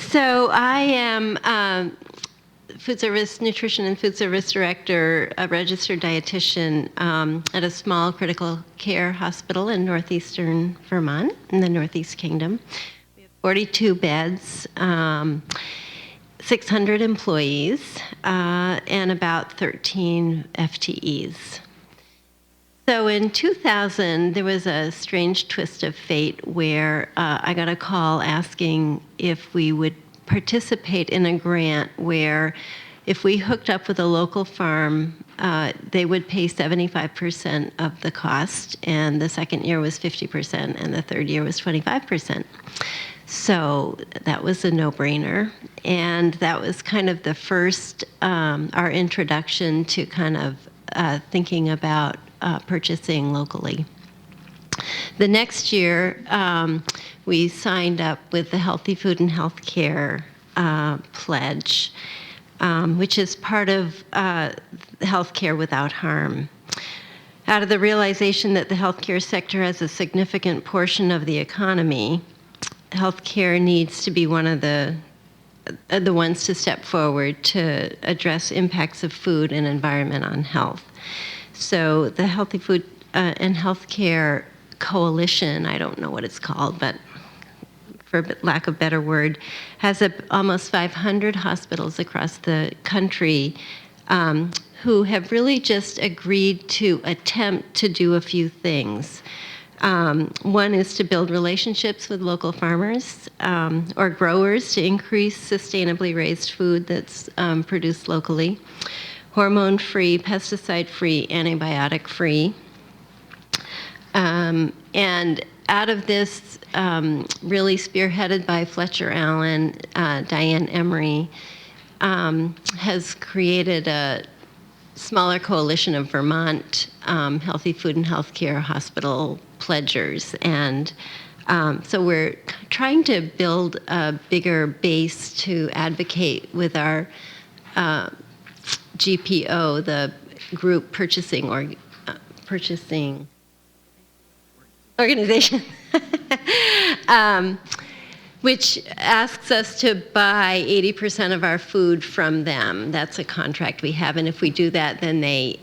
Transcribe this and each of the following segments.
So I am food service nutrition and food service director, a registered dietitian at a small critical care hospital in Northeastern Vermont in the Northeast Kingdom. We have 42 beds, 600 employees, and about 13 FTEs. So in 2000, there was a strange twist of fate where I got a call asking if we would participate in a grant where if we hooked up with a local farm, they would pay 75% of the cost, and the second year was 50%, and the third year was 25%. So that was a no-brainer, and that was kind of the first, our introduction to kind of thinking about purchasing locally. The next year, we signed up with the Healthy Food and Healthcare Pledge, which is part of healthcare without harm. Out of the realization that the healthcare sector has a significant portion of the economy, healthcare needs to be one of the ones to step forward to address impacts of food and environment on health. So the Healthy Food and Healthcare Coalition, I don't know what it's called, but for lack of a better word, has almost 500 hospitals across the country who have really just agreed to attempt to do a few things. One is to build relationships with local farmers or growers to increase sustainably raised food that's produced locally. Hormone-free, pesticide-free, antibiotic-free. And out of this, really spearheaded by Fletcher Allen, Diane Emery, has created a smaller coalition of Vermont Healthy Food and Healthcare Hospital pledgers. And so we're trying to build a bigger base to advocate with our GPO, the group purchasing organization, which asks us to buy 80% of our food from them. That's a contract we have, and if we do that, then they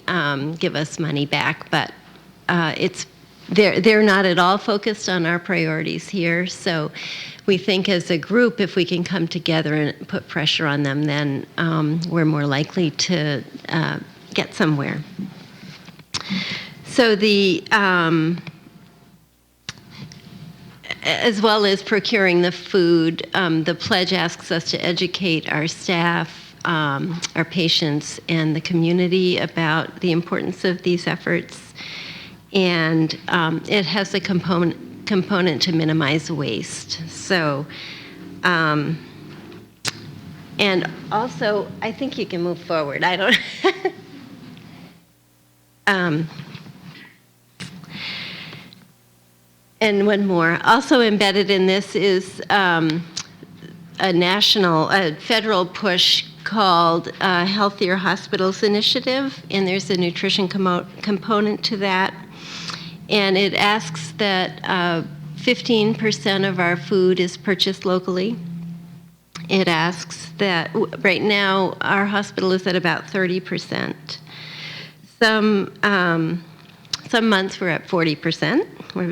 give us money back. But they're not at all focused on our priorities here. So we think as a group, if we can come together and put pressure on them, then we're more likely to get somewhere. So as well as procuring the food, the pledge asks us to educate our staff, our patients, and the community about the importance of these efforts. And it has a component to minimize waste. So, and also, I think you can move forward. I don't. And one more. Also embedded in this is a federal push called Healthier Hospitals Initiative, and there's a nutrition component to that. And it asks that 15% of our food is purchased locally. It asks that, right now, our hospital is at about 30%. Some months we're at 40%.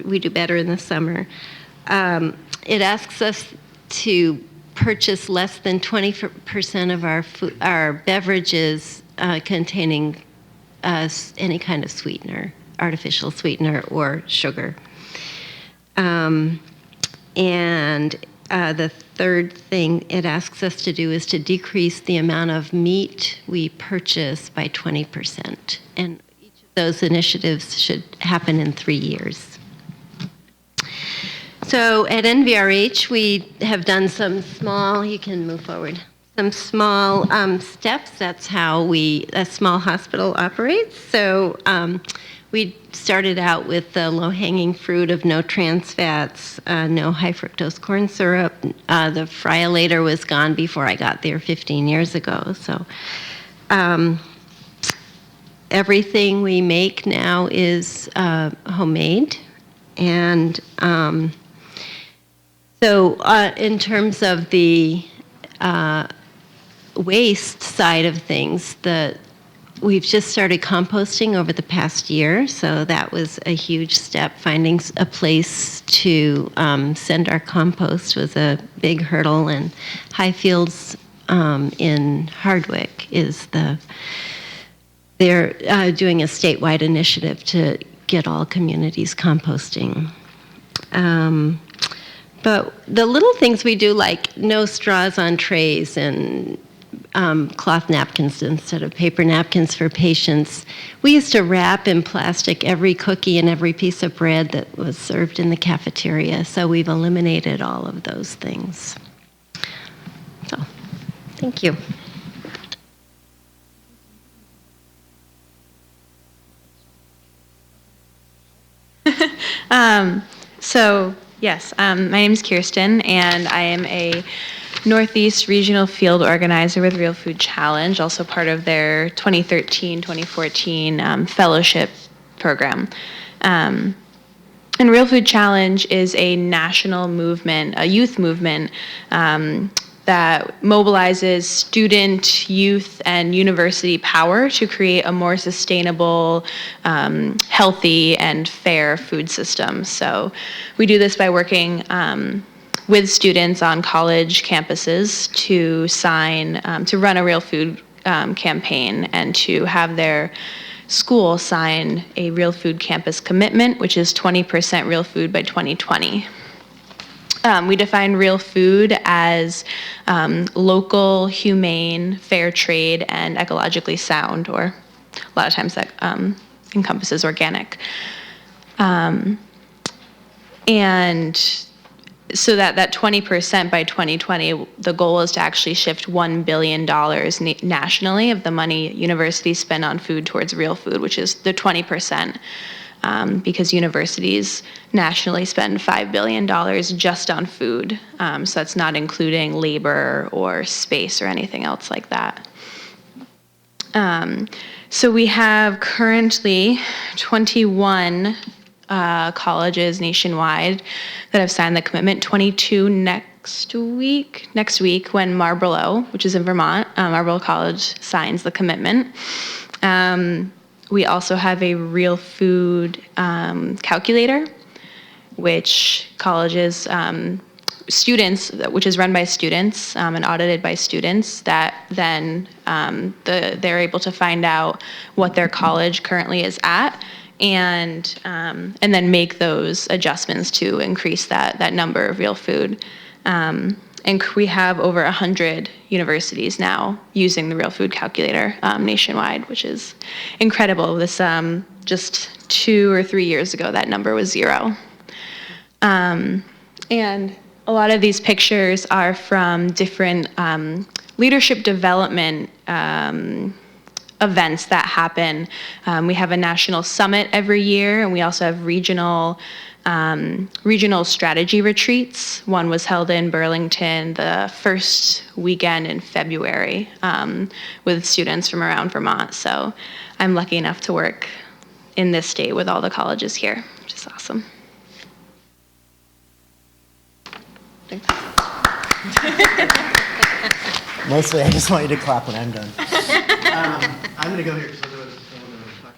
We do better in the summer. It asks us to purchase less than 20% of our beverages containing any kind of sweetener, artificial sweetener or sugar. And the third thing it asks us to do is to decrease the amount of meat we purchase by 20%. And each of those initiatives should happen in 3 years. So at NVRH, we have done some small, you can move forward, some small steps. That's how a small hospital operates. So we started out with the low-hanging fruit of no trans fats, no high fructose corn syrup. The fryolator was gone before I got there 15 years ago. So everything we make now is homemade. And so in terms of the waste side of things, we've just started composting over the past year, so that was a huge step. Finding a place to send our compost was a big hurdle, and Highfields in Hardwick they're doing a statewide initiative to get all communities composting. But the little things we do, like no straws on trays and cloth napkins instead of paper napkins for patients. We used to wrap in plastic every cookie and every piece of bread that was served in the cafeteria, so we've eliminated all of those things. So, thank you. Yes, my name is Kierstin, and I am a Northeast Regional Field Organizer with Real Food Challenge, also part of their 2013-2014 fellowship program. And Real Food Challenge is a national movement, a youth movement that mobilizes student, youth, and university power to create a more sustainable, healthy, and fair food system. So we do this by working with students on college campuses to run a real food campaign and to have their school sign a real food campus commitment, which is 20% real food by 2020. We define real food as local, humane, fair trade, and ecologically sound, or a lot of times that encompasses organic. And so that 20% by 2020, the goal is to actually shift $1 billion nationally of the money universities spend on food towards real food, which is the 20%. Because universities nationally spend $5 billion just on food. So that's not including labor or space or anything else like that. So we have currently 21 colleges nationwide that have signed the commitment, 22 next week when Marlborough, which is in Vermont, Marlborough College signs the commitment. We also have a real food calculator, which colleges, students, which is run by students and audited by students, that then they're able to find out what their college currently is at, and then make those adjustments to increase that number of real food. And we have over 100 universities now using the Real Food Calculator nationwide, which is incredible. This just 2 or 3 years ago, that number was 0. And a lot of these pictures are from different leadership development events that happen. We have a national summit every year, and we also have regional strategy retreats. One was held in Burlington the first weekend in February with students from around Vermont. So I'm lucky enough to work in this state with all the colleges here, which is awesome. Thanks. Mostly, I just want you to clap when I'm done. I'm going to go here because otherwise I don't want to talk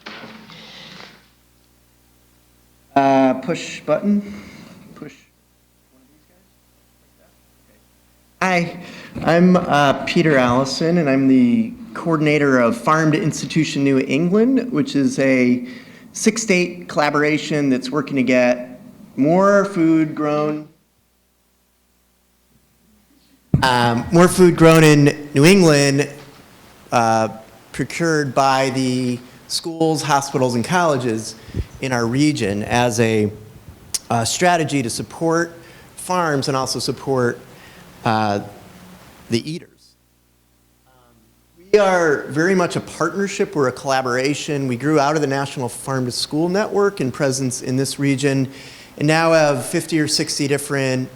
about. Push button. Push one of these guys. Like that? Okay. Hi, I'm Peter Allison, and I'm the coordinator of Farm to Institution New England, which is a 6-state collaboration that's working to get more food grown. More food grown in New England, procured by the schools, hospitals, and colleges in our region as a strategy to support farms and also support the eaters. We are very much a partnership. We're a collaboration. We grew out of the National Farm to School Network and presence in this region, and now have 50 or 60 different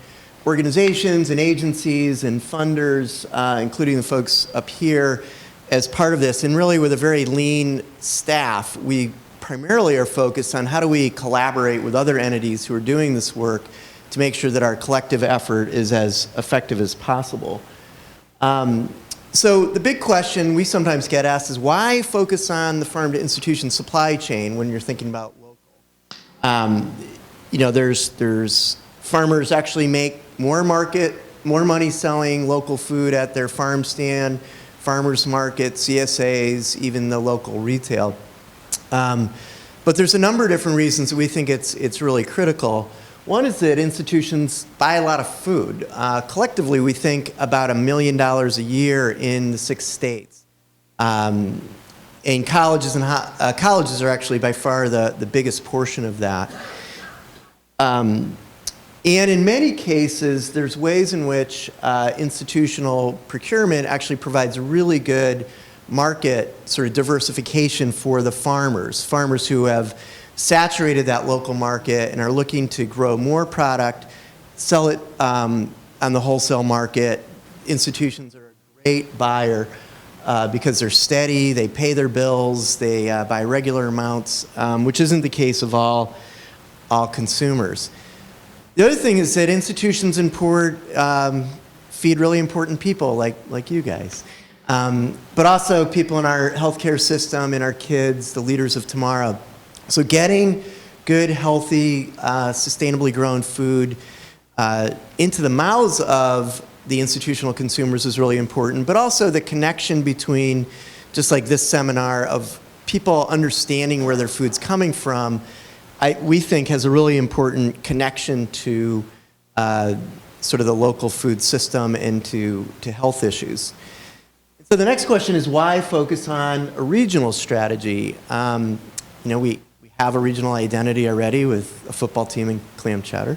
organizations and agencies and funders, including the folks up here, as part of this. And really with a very lean staff, we primarily are focused on how do we collaborate with other entities who are doing this work to make sure that our collective effort is as effective as possible. So the big question we sometimes get asked is why focus on the farm to institution supply chain when you're thinking about local? There's farmers actually make more money selling local food at their farm stand, farmers market, CSAs, even the local retail. But there's a number of different reasons that we think it's really critical. One is that institutions buy a lot of food. Collectively, we think about $1 million a year in the 6 states. And colleges are actually by far the biggest portion of that. And in many cases, there's ways in which institutional procurement actually provides really good market sort of diversification for the farmers who have saturated that local market and are looking to grow more product, sell it on the wholesale market. Institutions are a great buyer because they're steady, they pay their bills, they buy regular amounts, which isn't the case of all consumers. The other thing is that institutions feed really important people like you guys, but also people in our healthcare system, in our kids, the leaders of tomorrow. So getting good, healthy, sustainably grown food into the mouths of the institutional consumers is really important, but also the connection between, just like this seminar, of people understanding where their food's coming from, we think has a really important connection to sort of the local food system and to health issues. So the next question is why focus on a regional strategy? We have a regional identity already with a football team in clam chowder.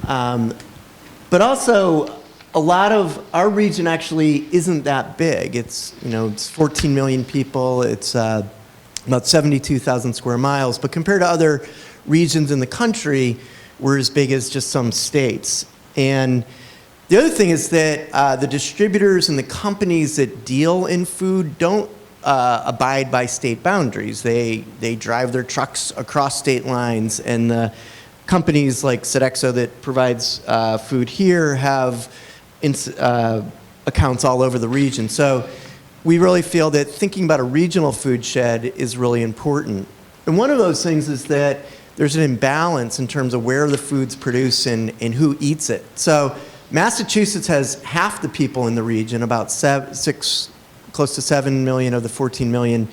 But also, a lot of our region actually isn't that big. It's 14 million people. It's about 72,000 square miles. But compared to other regions in the country, we're as big as just some states. And the other thing is that the distributors and the companies that deal in food don't abide by state boundaries. They drive their trucks across state lines, and the companies like Sodexo that provides food here have accounts all over the region. So we really feel that thinking about a regional food shed is really important. And one of those things is that there's an imbalance in terms of where the food's produced and who eats it. So Massachusetts has half the people in the region, about close to 7 million of the 14 million,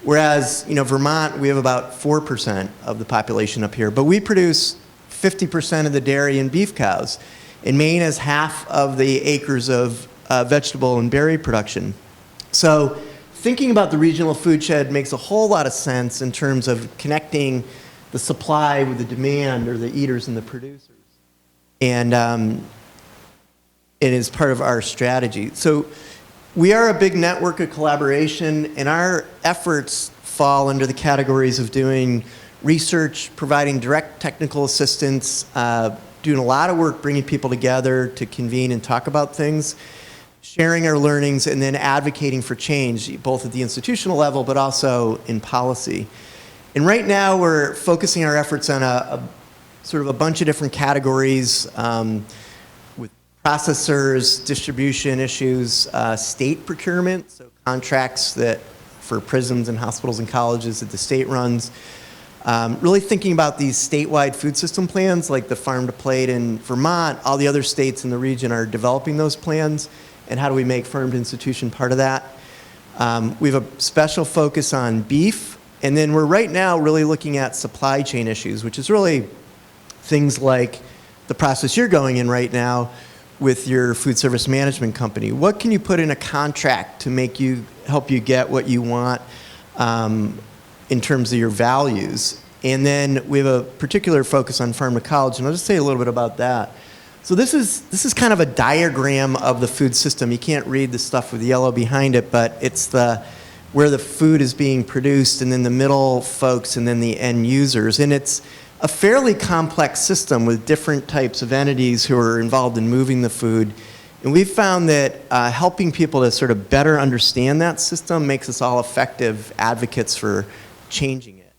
whereas Vermont, we have about 4% of the population up here, but we produce 50% of the dairy and beef cows, and Maine has half of the acres of vegetable and berry production. So thinking about the regional food shed makes a whole lot of sense in terms of connecting the supply with the demand, or the eaters and the producers, and it is part of our strategy. So we are a big network of collaboration, and our efforts fall under the categories of doing research, providing direct technical assistance, doing a lot of work bringing people together to convene and talk about things, sharing our learnings, and then advocating for change, both at the institutional level but also in policy. And right now we're focusing our efforts on a sort of a bunch of different categories, with processors, distribution issues, state procurement, so contracts that for prisons and hospitals and colleges that the state runs. Really thinking about these statewide food system plans, like the Farm to Plate in Vermont. All the other states in the region are developing those plans, and how do we make farm to institution part of that? We have a special focus on beef, and then we're right now really looking at supply chain issues, which is really things like the process you're going in right now with your food service management company. What can you put in a contract to help you get what you want in terms of your values? And then we have a particular focus on farm to college, and I'll just say a little bit about that. So this is kind of a diagram of the food system. You can't read the stuff with yellow behind it, but it's where the food is being produced, and then the middle folks, and then the end users. And it's a fairly complex system with different types of entities who are involved in moving the food. And we've found that helping people to sort of better understand that system makes us all effective advocates for changing it.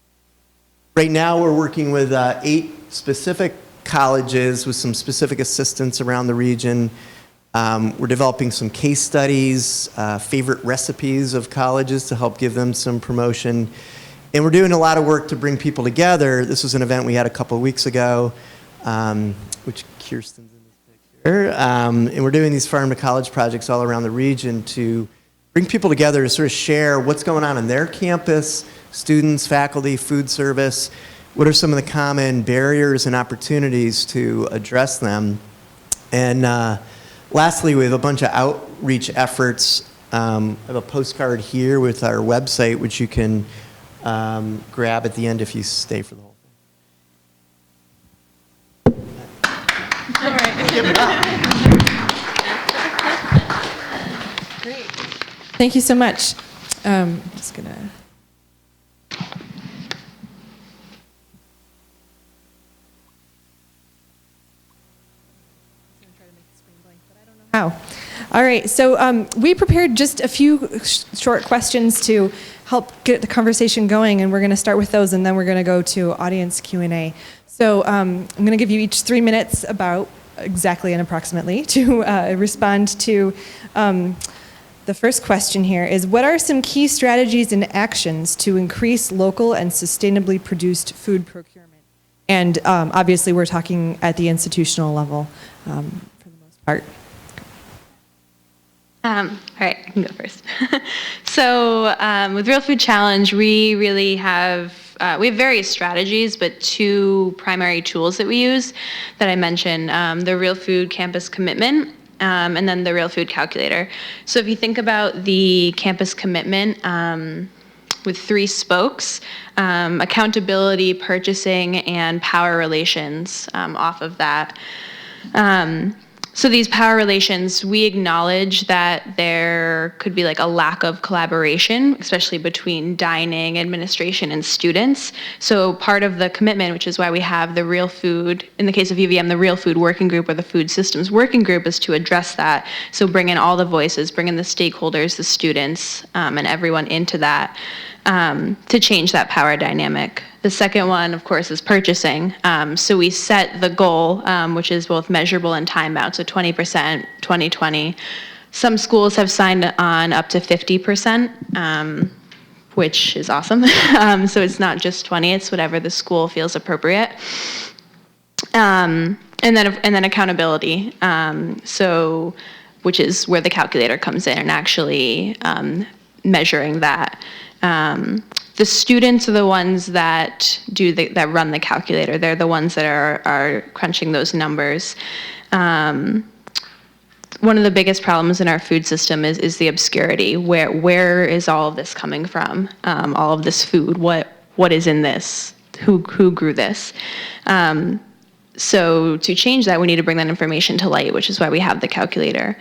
Right now we're working with 8 specific colleges with some specific assistance around the region, We're developing some case studies, favorite recipes of colleges to help give them some promotion. And we're doing a lot of work to bring people together. This was an event we had a couple of weeks ago, which Kierstin's in this picture. And we're doing these farm to college projects all around the region to bring people together to sort of share what's going on their campus, students, faculty, food service. What are some of the common barriers and opportunities to address them? And lastly, we have a bunch of outreach efforts. I have a postcard here with our website, which you can grab at the end if you stay for the whole thing. All right. Give it up. Great. Thank you so much. I'm just gonna. How? All right, so we prepared just a few short questions to help get the conversation going, and we're going to start with those, and then we're going to go to audience Q&A. So I'm going to give you each 3 minutes, about exactly and approximately, to respond to the first question here is, what are some key strategies and actions to increase local and sustainably produced food procurement? And obviously we're talking at the institutional level for the most part. All right, I can go first. So with Real Food Challenge, we really have various strategies, but 2 primary tools that we use that I mentioned, the Real Food Campus Commitment, and then the Real Food Calculator. So if you think about the campus commitment with 3 spokes, accountability, purchasing, and power relations off of that. So these power relations, we acknowledge that there could be like a lack of collaboration, especially between dining, administration, and students. So part of the commitment, which is why we have the Real Food, in the case of UVM, the Real Food Working Group or the Food Systems Working Group, is to address that. So bring in all the voices, bring in the stakeholders, the students, and everyone into that to change that power dynamic. The second one, of course, is purchasing. So we set the goal, which is both measurable and time-bound, so 20%, 2020. Some schools have signed on up to 50%, which is awesome. So it's not just 20, it's whatever the school feels appropriate. And then accountability, so which is where the calculator comes in and actually measuring that. The students are the ones that that run the calculator. They're the ones that are crunching those numbers. One of the biggest problems in our food system is the obscurity. Where is all of this coming from? All of this food. What is in this? Who grew this? So to change that, we need to bring that information to light, which is why we have the calculator.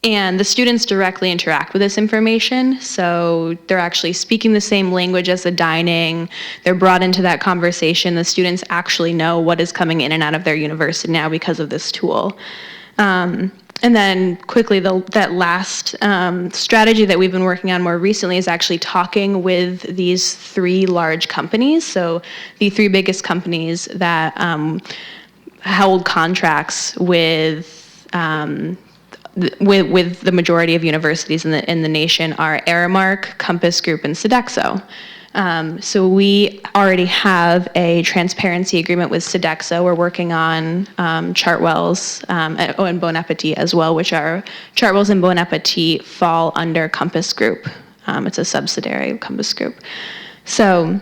And the students directly interact with this information, so they're actually speaking the same language as the dining. They're brought into that conversation. The students actually know what is coming in and out of their university now because of this tool. And then quickly, that last strategy that we've been working on more recently is actually talking with these 3 large companies. So the 3 biggest companies that hold contracts with the majority of universities in the nation are Aramark, Compass Group, and Sodexo. So we already have a transparency agreement with Sodexo. We're working on Chartwell's and Bon Appetit as well, which are Chartwell's and Bon Appetit fall under Compass Group. It's a subsidiary of Compass Group. So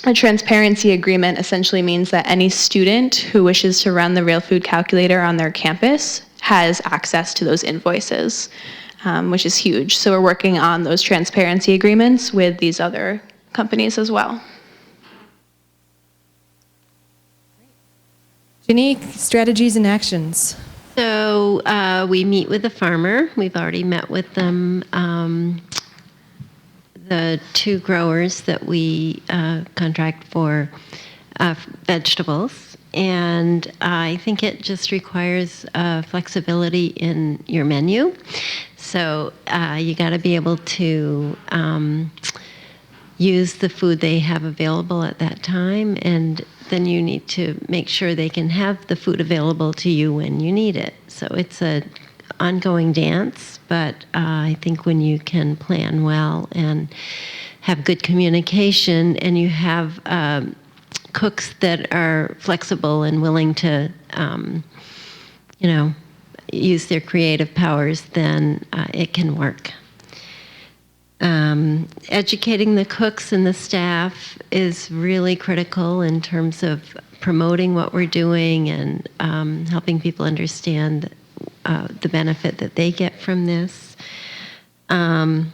a transparency agreement essentially means that any student who wishes to run the Real Food Calculator on their campus has access to those invoices, which is huge. So we're working on those transparency agreements with these other companies as well. Ginny, strategies and actions. So we meet with the farmer. We've already met with them. The 2 growers that we contract for vegetables. And I think it just requires flexibility in your menu. So you got to be able to use the food they have available at that time. And then you need to make sure they can have the food available to you when you need it. So it's an ongoing dance, but I think when you can plan well and have good communication, and you have cooks that are flexible and willing to, use their creative powers, then it can work. Educating the cooks and the staff is really critical in terms of promoting what we're doing and helping people understand the benefit that they get from this. And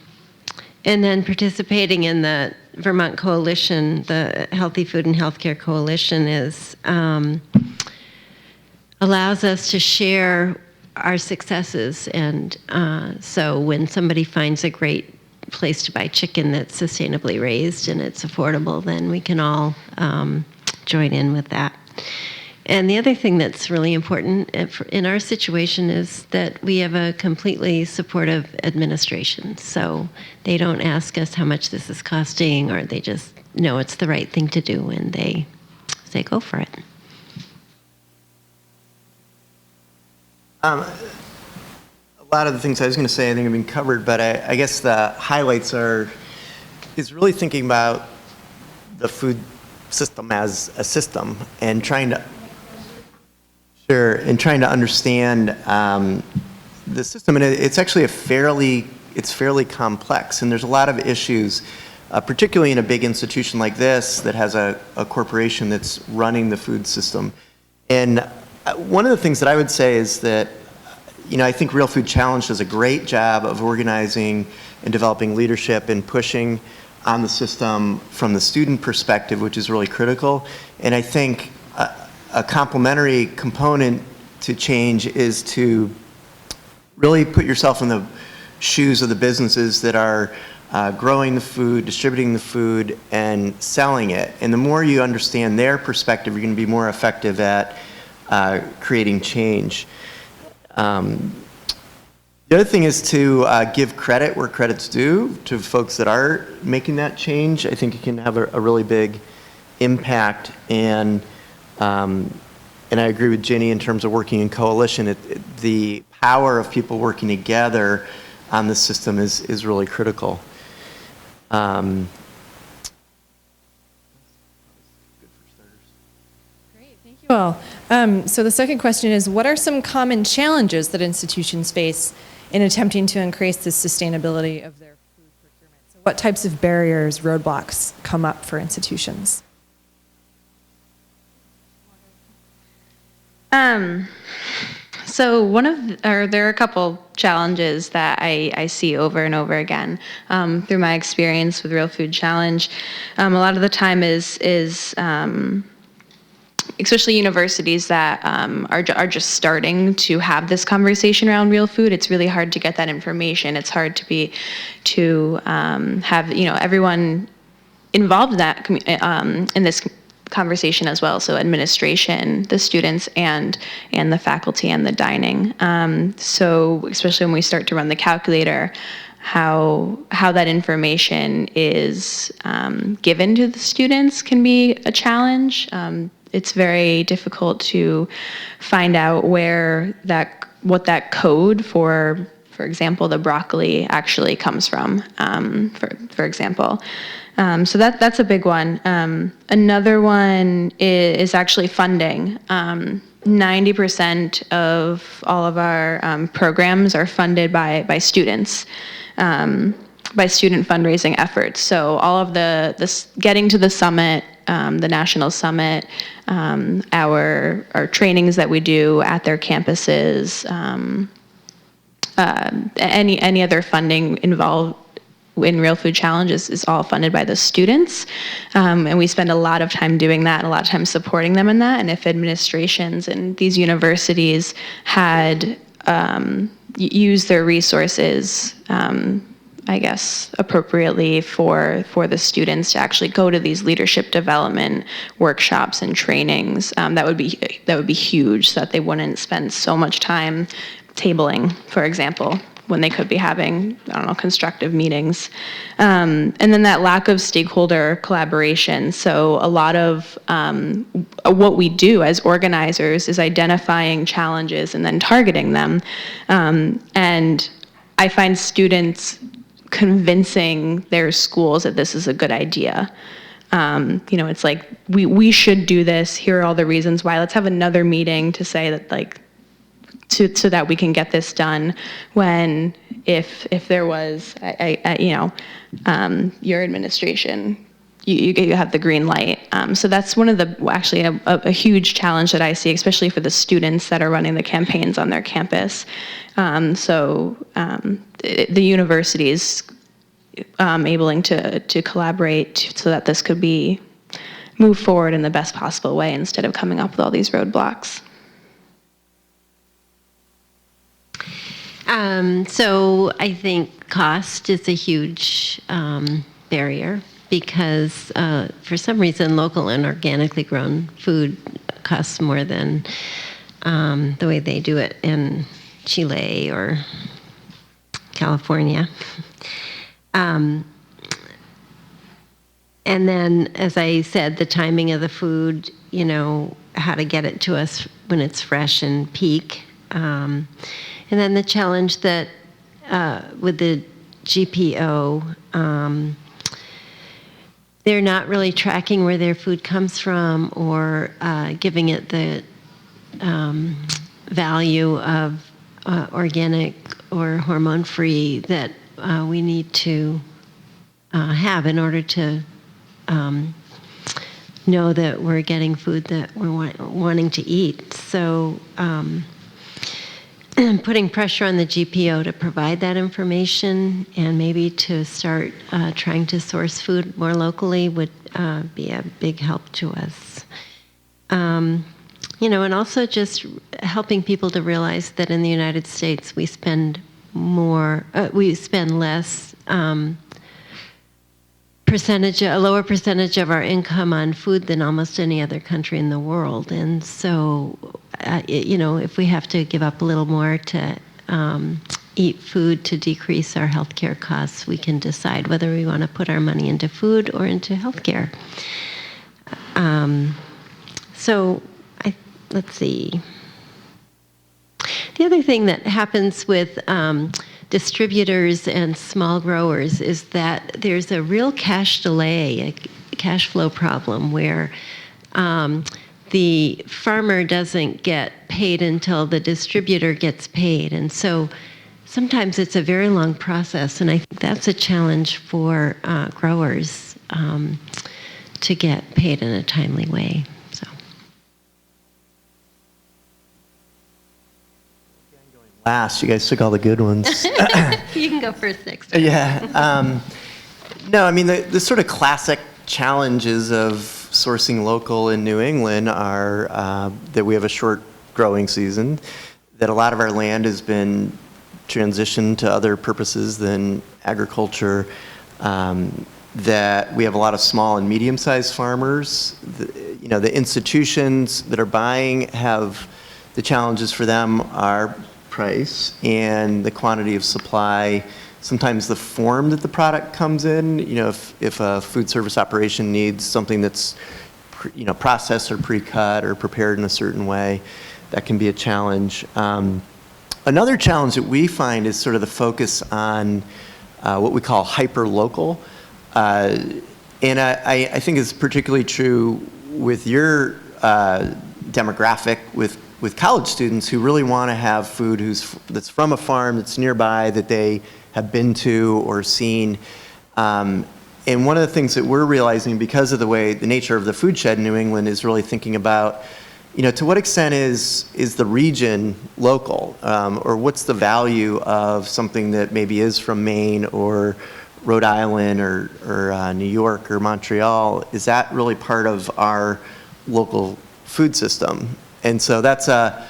then participating in the Vermont Coalition, the Healthy Food and Healthcare Coalition, allows us to share our successes. And so when somebody finds a great place to buy chicken that's sustainably raised and it's affordable, then we can all join in with that. And the other thing that's really important in our situation is that we have a completely supportive administration. So they don't ask us how much this is costing, or they just know it's the right thing to do, and they say, go for it. A lot of the things I was going to say I think have been covered, but I guess the highlights is really thinking about the food system as a system and trying to understand the system. And it's actually fairly complex, and there's a lot of issues, particularly in a big institution like this that has a corporation that's running the food system. And one of the things that I would say is that I think Real Food Challenge does a great job of organizing and developing leadership and pushing on the system from the student perspective, which is really critical. And I think a complementary component to change is to really put yourself in the shoes of the businesses that are growing the food, distributing the food, and selling it. And the more you understand their perspective, you're going to be more effective at creating change. The other thing is to give credit where credit's due to folks that are making that change. I think it can have a really big impact. And I agree with Ginny in terms of working in coalition. The power of people working together on the system is really critical. Great, thank you all. So the second question is, what are some common challenges that institutions face in attempting to increase the sustainability of their food procurement? So what types of barriers, roadblocks come up for institutions? So there are a couple challenges that I see over and over again through my experience with Real Food Challenge. A lot of the time is especially universities that are just starting to have this conversation around real food. It's really hard to get that information. It's hard to have everyone involved in that in this conversation as well. So administration, the students, and the faculty and the dining. So especially when we start to run the calculator, how that information is given to the students can be a challenge. It's very difficult to find out what that code for example, the broccoli actually comes from, for example. So that's a big one. Another one is actually funding. 90% of all of our programs are funded by students, by student fundraising efforts. So all of this getting to the summit, the national summit, our trainings that we do at their campuses, any other funding involved in Real Food Challenge is all funded by the students. And we spend a lot of time doing that and a lot of time supporting them in that. And if administrations and these universities had used their resources, I guess, appropriately for the students to actually go to these leadership development workshops and trainings, that would be huge, so that they wouldn't spend so much time tabling, for example. when they could be having, I don't know, constructive meetings. And then that lack of stakeholder collaboration. So a lot of what we do as organizers is identifying challenges and then targeting them. And I find students convincing their schools that this is a good idea. It's like, we should do this. Here are all the reasons why. Let's have another meeting to say that, like, so that we can get this done. When if there was, your administration, you have the green light. So that's one of a huge challenge that I see, especially for the students that are running the campaigns on their campus. The university is able to collaborate so that this could be moved forward in the best possible way instead of coming up with all these roadblocks. So I think cost is a huge barrier because for some reason local and organically grown food costs more than the way they do it in Chile or California. And then, as I said, the timing of the food, how to get it to us when it's fresh and peak. And then the challenge that with the GPO, they're not really tracking where their food comes from or giving it the value of organic or hormone-free that we need to have in order to know that we're getting food that we're wanting to eat. So putting pressure on the GPO to provide that information and maybe to start trying to source food more locally would be a big help to us. And also just helping people to realize that in the United States we spend less a lower percentage of our income on food than almost any other country in the world. And so, if we have to give up a little more to eat food to decrease our healthcare costs, we can decide whether we want to put our money into food or into healthcare. Let's see. The other thing that happens with distributors and small growers is that there's a real cash delay, a cash flow problem where the farmer doesn't get paid until the distributor gets paid. And so sometimes it's a very long process, and I think that's a challenge for growers to get paid in a timely way. Last, you guys took all the good ones. You can go first next time. Yeah. No, I mean, the sort of classic challenges of sourcing local in New England are that we have a short growing season, that a lot of our land has been transitioned to other purposes than agriculture, that we have a lot of small and medium-sized farmers. The institutions that are buying have, the challenges for them are price and the quantity of supply, sometimes the form that the product comes in. If a food service operation needs something that's processed or pre-cut or prepared in a certain way, that can be a challenge. Another challenge that we find is sort of the focus on what we call hyper-local. And I think it's particularly true with your demographic, with college students who really want to have food that's from a farm that's nearby that they have been to or seen. And one of the things that we're realizing because of the nature of the food shed in New England is really thinking about, to what extent is the region local, or what's the value of something that maybe is from Maine or Rhode Island or New York or Montreal? Is that really part of our local food system? And so that's a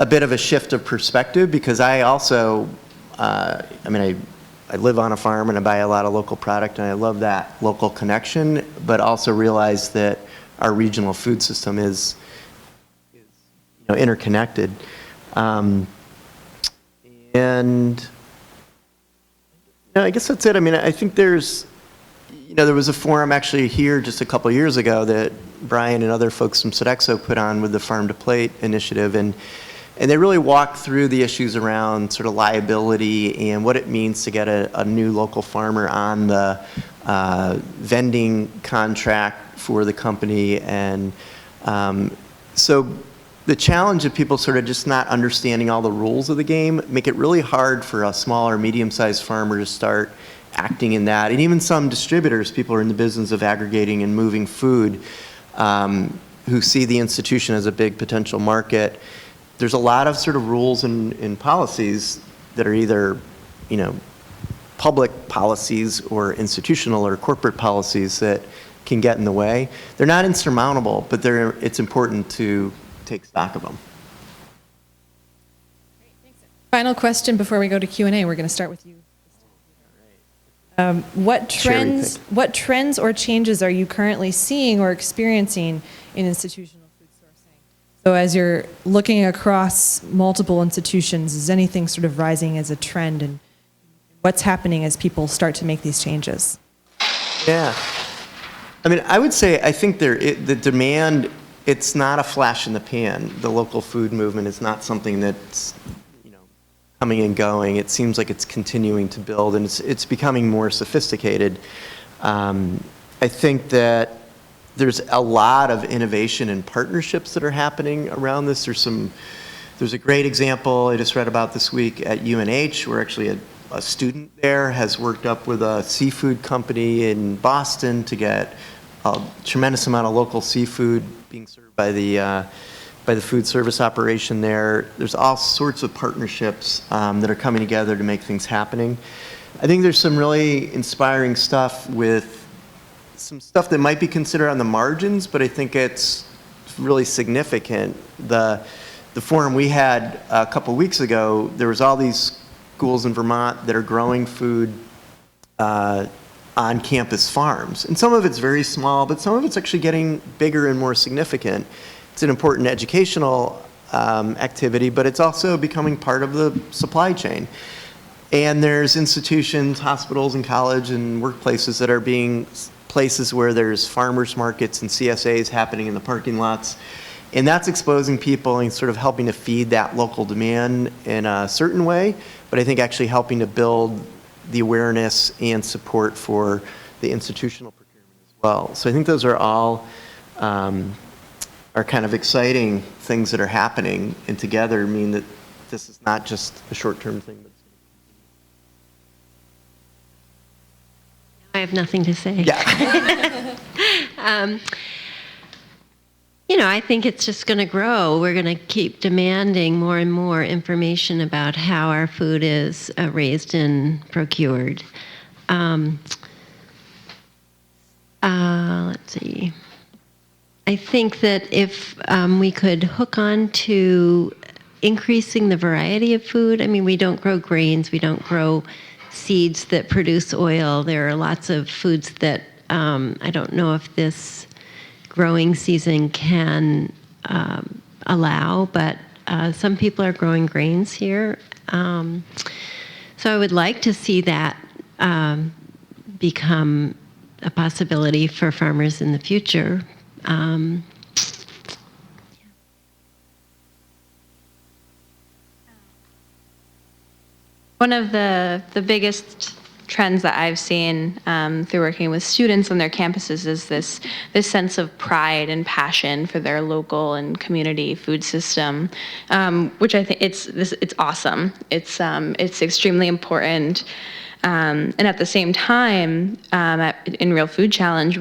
bit of a shift of perspective, because I also, I live on a farm and I buy a lot of local product and I love that local connection, but also realize that our regional food system is interconnected. And No, I guess that's it. I mean, I think there was a forum actually here just a couple of years ago that Brian and other folks from Sodexo put on with the Farm to Plate initiative, and they really walked through the issues around sort of liability and what it means to get a new local farmer on the vending contract for the company. And so the challenge of people sort of just not understanding all the rules of the game make it really hard for a small or medium-sized farmer to start acting in that. And even some distributors, people who are in the business of aggregating and moving food, who see the institution as a big potential market, there's a lot of sort of rules and policies that are either, public policies or institutional or corporate policies that can get in the way. They're not insurmountable, but it's important to take stock of them. Final question before we go to Q&A. We're going to start with you. What trends or changes are you currently seeing or experiencing in institutional food sourcing? So as you're looking across multiple institutions, is anything sort of rising as a trend, and what's happening as people start to make these changes? Yeah. I mean, I would say I think the demand, it's not a flash in the pan. The local food movement is not something that's coming and going. It seems like it's continuing to build, and it's becoming more sophisticated. I think that there's a lot of innovation and partnerships that are happening around this. There's a great example I just read about this week at UNH, where actually a student there has worked up with a seafood company in Boston to get a tremendous amount of local seafood being served by the food service operation there. There's all sorts of partnerships that are coming together to make things happening. I think there's some really inspiring stuff with some stuff that might be considered on the margins, but I think it's really significant. The forum we had a couple weeks ago, there was all these schools in Vermont that are growing food on campus farms. And some of it's very small, but some of it's actually getting bigger and more significant. It's an important educational activity, but it's also becoming part of the supply chain. And there's institutions, hospitals and college and workplaces that are being places where there's farmers markets and CSAs happening in the parking lots. And that's exposing people and sort of helping to feed that local demand in a certain way, but I think actually helping to build the awareness and support for the institutional procurement as well. So I think those are all are kind of exciting things that are happening, and together mean that this is not just a short-term thing. But I have nothing to say. yeah. I think it's just going to grow. We're going to keep demanding more and more information about how our food is raised and procured. Let's see. I think that if we could hook on to increasing the variety of food, I mean, we don't grow grains, we don't grow seeds that produce oil. There are lots of foods that I don't know if this growing season can allow, but some people are growing grains here. So I would like to see that become a possibility for farmers in the future. One of the biggest trends that I've seen through working with students on their campuses is this sense of pride and passion for their local and community food system, which I think it's awesome. It's extremely important, and at the same time, in Real Food Challenge,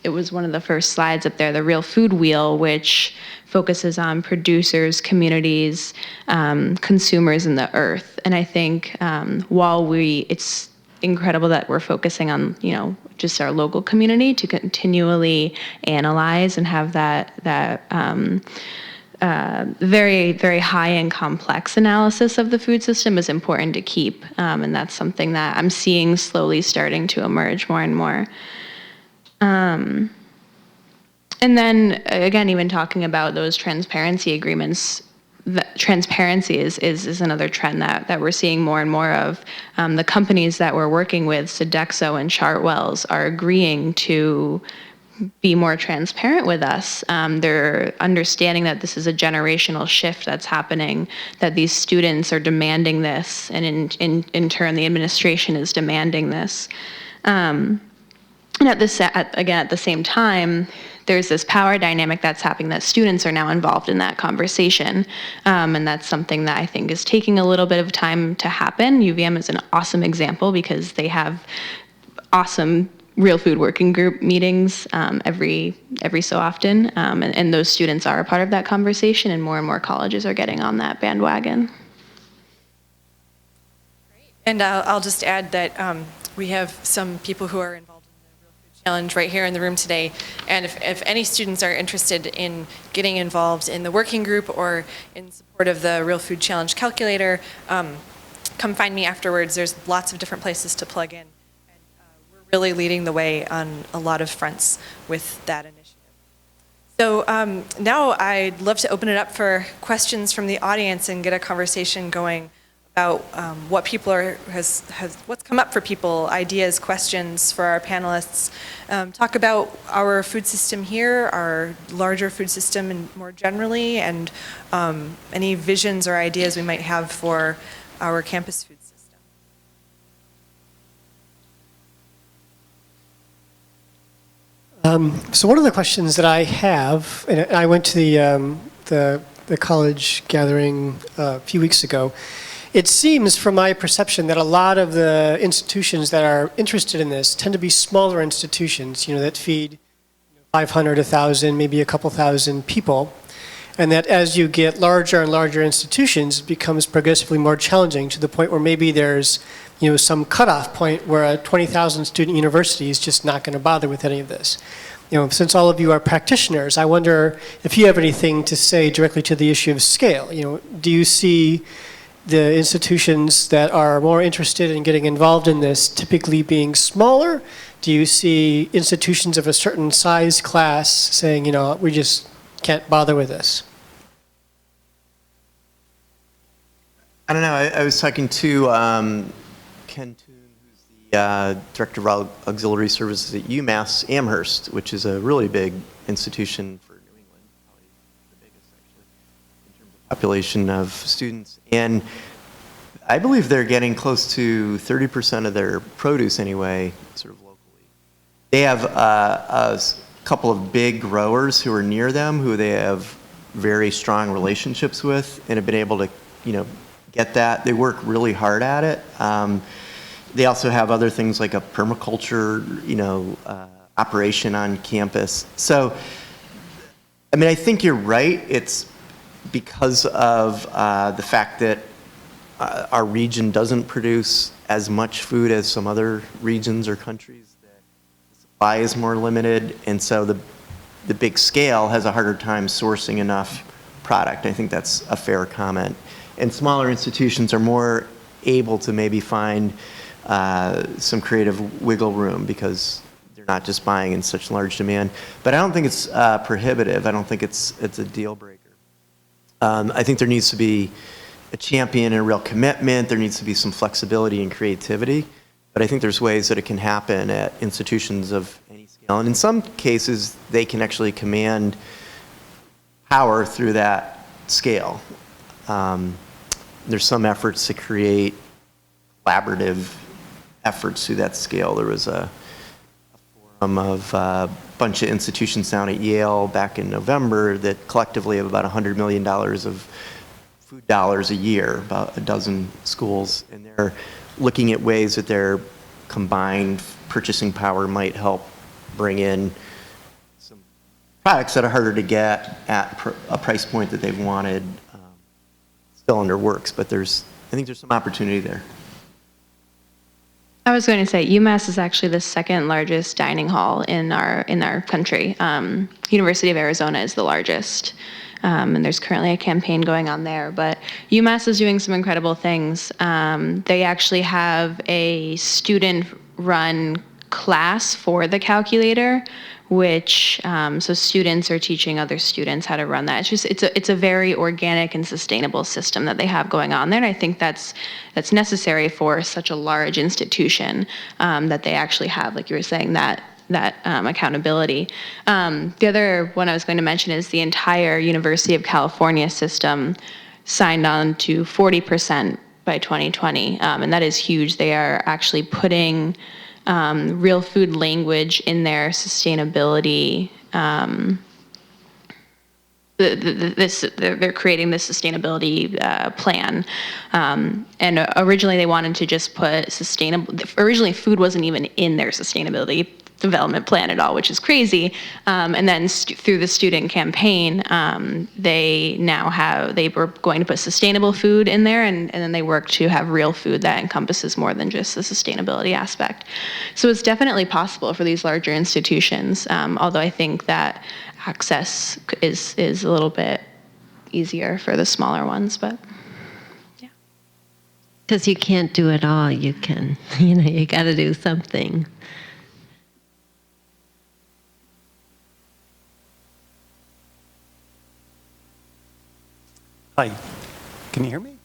it was one of the first slides up there, the Real Food Wheel, which focuses on producers, communities, consumers, and the earth. And I think it's incredible that we're focusing on, just our local community to continually analyze and have that very, very high and complex analysis of the food system is important to keep. And that's something that I'm seeing slowly starting to emerge more and more. And then, again, even talking about those transparency agreements, transparency is another trend that we're seeing more and more of. The companies that we're working with, Sodexo and Chartwells, are agreeing to be more transparent with us. They're understanding that this is a generational shift that's happening, that these students are demanding this, and in turn, the administration is demanding this. And at the same time, there's this power dynamic that's happening, that students are now involved in that conversation. And that's something that I think is taking a little bit of time to happen. UVM is an awesome example because they have awesome real food working group meetings every so often. And those students are a part of that conversation, and more colleges are getting on that bandwagon. And I'll just add that we have some people who are involved in the Real Food Challenge right here in the room today. And if any students are interested in getting involved in the working group or in support of the Real Food Challenge calculator, come find me afterwards. There's lots of different places to plug in. And we're really leading the way on a lot of fronts with that initiative. So now I'd love to open it up for questions from the audience and get a conversation going about what people what's come up for people, ideas, questions for our panelists. Talk about our food system here, our larger food system and more generally, and any visions or ideas we might have for our campus food system. So one of the questions that I have, and I went to the college gathering a few weeks ago. It seems, from my perception, that a lot of the institutions that are interested in this tend to be smaller institutions, that feed 500, 1,000, maybe a couple thousand people, and that as you get larger and larger institutions, it becomes progressively more challenging to the point where maybe there's, some cutoff point where a 20,000 student university is just not going to bother with any of this. Since all of you are practitioners, I wonder if you have anything to say directly to the issue of scale. Do you see the institutions that are more interested in getting involved in this typically being smaller? Do you see institutions of a certain size class saying, we just can't bother with this? I don't know. I was talking to Ken Toon, who's the Director of Auxiliary Services at UMass Amherst, which is a really big institution for New England, probably the biggest actually, in terms of population of students. And I believe they're getting close to 30% of their produce anyway, sort of locally. They have a couple of big growers who are near them, who they have very strong relationships with, and have been able to, get that. They work really hard at it. They also have other things like a permaculture, operation on campus. So, I think you're right. It's because of the fact that our region doesn't produce as much food as some other regions or countries, that the supply is more limited, and so the big scale has a harder time sourcing enough product. I think that's a fair comment. And smaller institutions are more able to maybe find some creative wiggle room because they're not just buying in such large demand. But I don't think it's prohibitive. I don't think it's a deal breaker. I think there needs to be a champion and a real commitment. There needs to be some flexibility and creativity. But I think there's ways that it can happen at institutions of any scale. And in some cases, they can actually command power through that scale. There's some efforts to create collaborative efforts through that scale. There was a forum of a bunch of institutions down at Yale back in November that collectively have about $100 million of food dollars a year, about a dozen schools, and they're looking at ways that their combined purchasing power might help bring in some products that are harder to get at a price point that they've wanted. Still under works, but I think there's some opportunity there. I was going to say UMass is actually the second largest dining hall in our country. University of Arizona is the largest, and there's currently a campaign going on there. But UMass is doing some incredible things. They actually have a student-run class for the calculator which so students are teaching other students how to run that. It's a very organic and sustainable system that they have going on there, and I think that's necessary for such a large institution, that they actually have, like you were saying, that accountability. The other one I was going to mention is the entire University of California system signed on to 40% by 2020, and that is huge. They are actually putting real food language in their sustainability. They're creating this sustainability plan, and originally they wanted to just put sustainable. Originally, food wasn't even in their sustainability development plan at all, which is crazy. And then through the student campaign, they were going to put sustainable food in there, and then they worked to have real food that encompasses more than just the sustainability aspect. So it's definitely possible for these larger institutions, although I think that access is a little bit easier for the smaller ones, but yeah. Because you can't do it all. You can, you got to do something. Hi, can you hear me?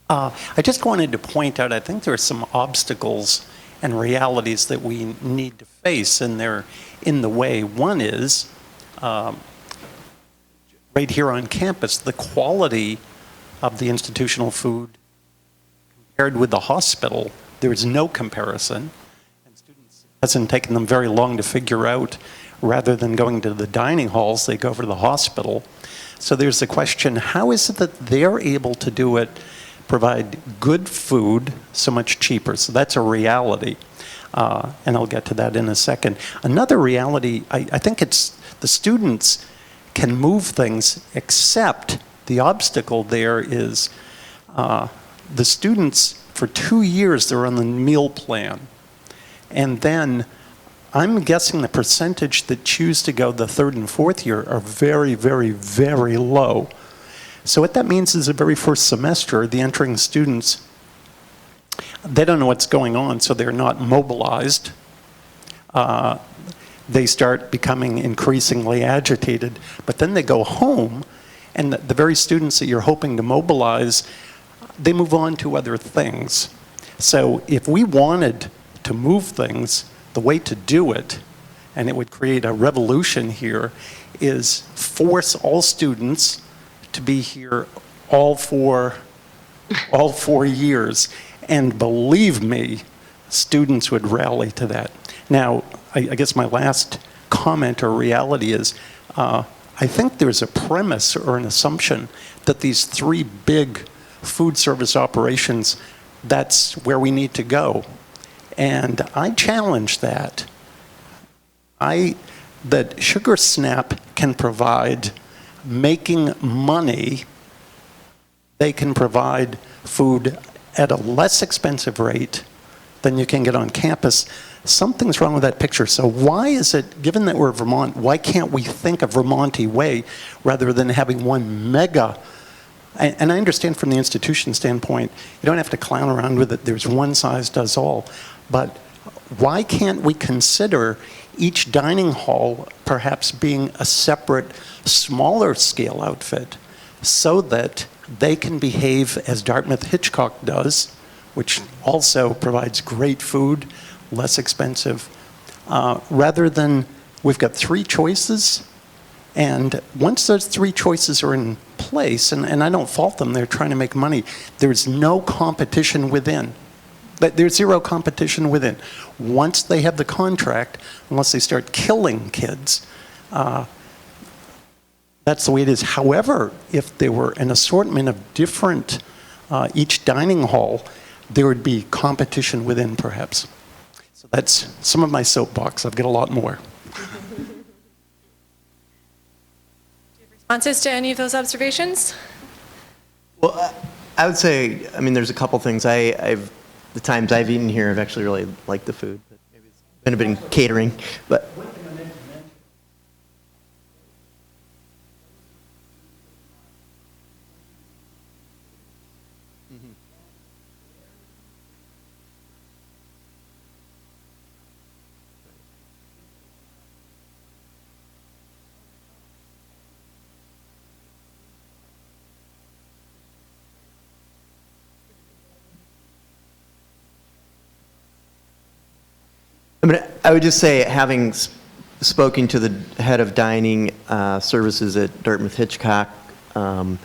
I just wanted to point out, I think there are some obstacles and realities that we need to face, and they're in the way. One is, right here on campus, the quality of the institutional food compared with the hospital. There is no comparison, and students, it hasn't taken them very long to figure out. Rather than going to the dining halls, they go over to the hospital. So there's the question, how is it that they're able to do it, provide good food so much cheaper? So that's a reality, and I'll get to that in a second. Another reality, I think it's the students can move things, except the obstacle there is the students, for 2 years, they're on the meal plan. And then I'm guessing the percentage that choose to go the third and fourth year are very, very, very low. So what that means is the very first semester, the entering students, they don't know what's going on, so they're not mobilized. They start becoming increasingly agitated, but then they go home, and the very students that you're hoping to mobilize, they move on to other things. So if we wanted to move things, the way to do it, and it would create a revolution here, is force all students to be here all 4 years. And believe me, students would rally to that. Now, I guess my last comment or reality is, I think there's a premise or an assumption that these 3 big food service operations, that's where we need to go. And I challenge that. That Sugar Snap can provide making money. They can provide food at a less expensive rate than you can get on campus. Something's wrong with that picture. So why is it, given that we're Vermont, why can't we think a Vermonty way rather than having one mega? And I understand from the institution standpoint, you don't have to clown around with it. There's one size does all. But why can't we consider each dining hall perhaps being a separate, smaller scale outfit so that they can behave as Dartmouth Hitchcock does, which also provides great food, less expensive, rather than we've got 3 choices, and once those 3 choices are in place, and I don't fault them, they're trying to make money, there's no competition within. There's zero competition within. Once they have the contract, unless they start killing kids, that's the way it is. However, if there were an assortment of different, each dining hall, there would be competition within, perhaps. So that's some of my soapbox. I've got a lot more. Responses to any of those observations? Well, I would say, there's a couple things. The times I've eaten here, I've actually really liked the food. But maybe it's been a bit in catering, but. I would just say, having spoken to the head of dining services at Dartmouth Hitchcock, I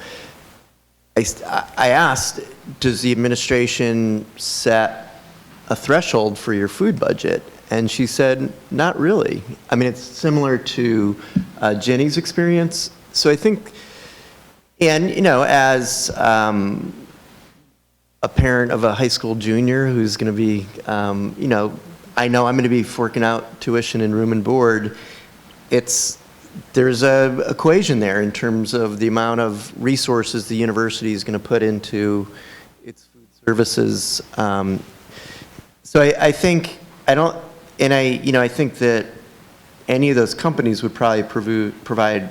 asked, does the administration set a threshold for your food budget? And she said, not really. I mean, it's similar to Jenny's experience. So I think, and as a parent of a high school junior who's going to be, I know I'm going to be forking out tuition and room and board. There's a equation there in terms of the amount of resources the university is going to put into its food services. So I think I think that any of those companies would probably provide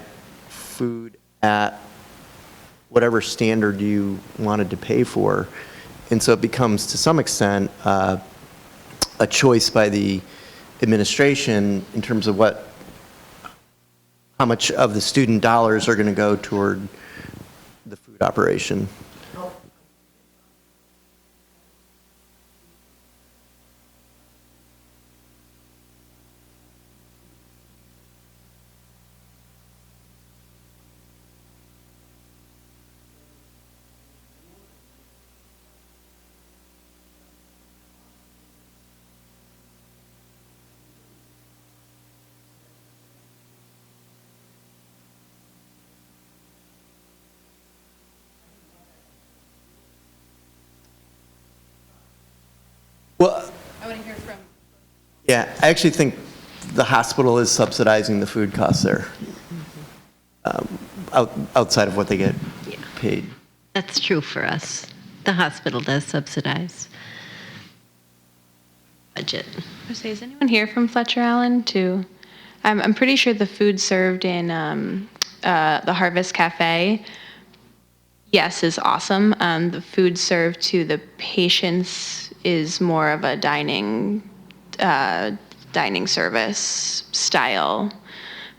food at whatever standard you wanted to pay for, and so it becomes to some extent a choice by the administration in terms of how much of the student dollars are going to go toward the food operation. Well, I want to hear from. yeah, I actually think the hospital is subsidizing the food costs there, outside of what they get paid. That's true for us. The hospital does subsidize budget. Is anyone here from Fletcher Allen too? I'm pretty sure the food served in the Harvest Cafe, yes, is awesome. The food served to the patients is more of a dining service style,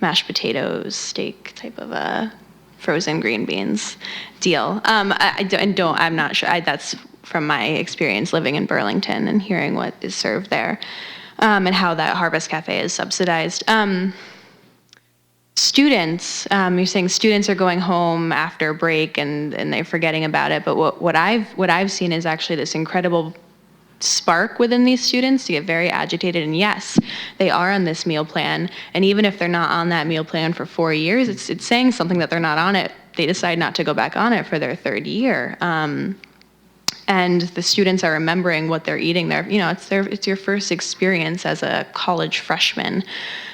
mashed potatoes, steak type of a frozen green beans deal. I'm not sure. That's from my experience living in Burlington and hearing what is served there, and how that Harvest Cafe is subsidized. Students, you're saying students are going home after break and they're forgetting about it. But what I've seen is actually this incredible spark within these students to get very agitated. And yes, they are on this meal plan. And even if they're not on that meal plan for 4 years, it's saying something that they're not on it. They decide not to go back on it for their third year. And the students are remembering what they're eating there. It's your first experience as a college freshman,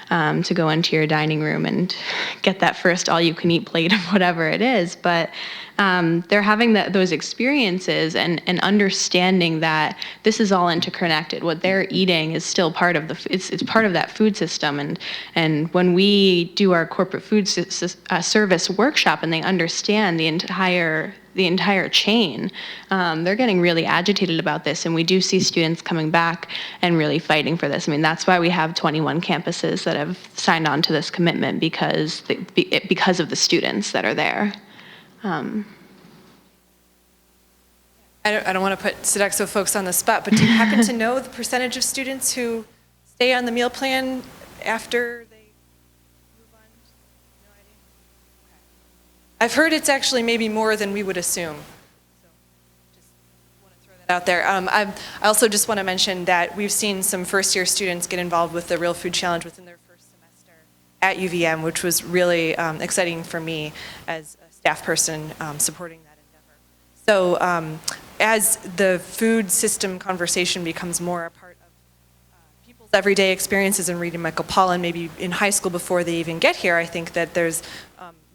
to go into your dining room and get that first all-you-can-eat plate of whatever it is. But they're having those experiences and understanding that this is all interconnected. What they're eating is still part of it's part of that food system. And when we do our corporate food service workshop and they understand the entire chain, they're getting really agitated about this. And we do see students coming back and really fighting for this. I mean, that's why we have 21 campuses that have signed on to this commitment, because of the students that are there. I don't want to put Sodexo folks on the spot, but do you happen to know the percentage of students who stay on the meal plan after they move on? No idea? Okay. I've heard it's actually maybe more than we would assume. So just want to throw that out there. I also just want to mention that we've seen some first-year students get involved with the Real Food Challenge within their first semester at UVM, which was really exciting for me as a staff person supporting that endeavor. So as the food system conversation becomes more a part of people's everyday experiences and reading Michael Pollan, maybe in high school before they even get here, I think that there's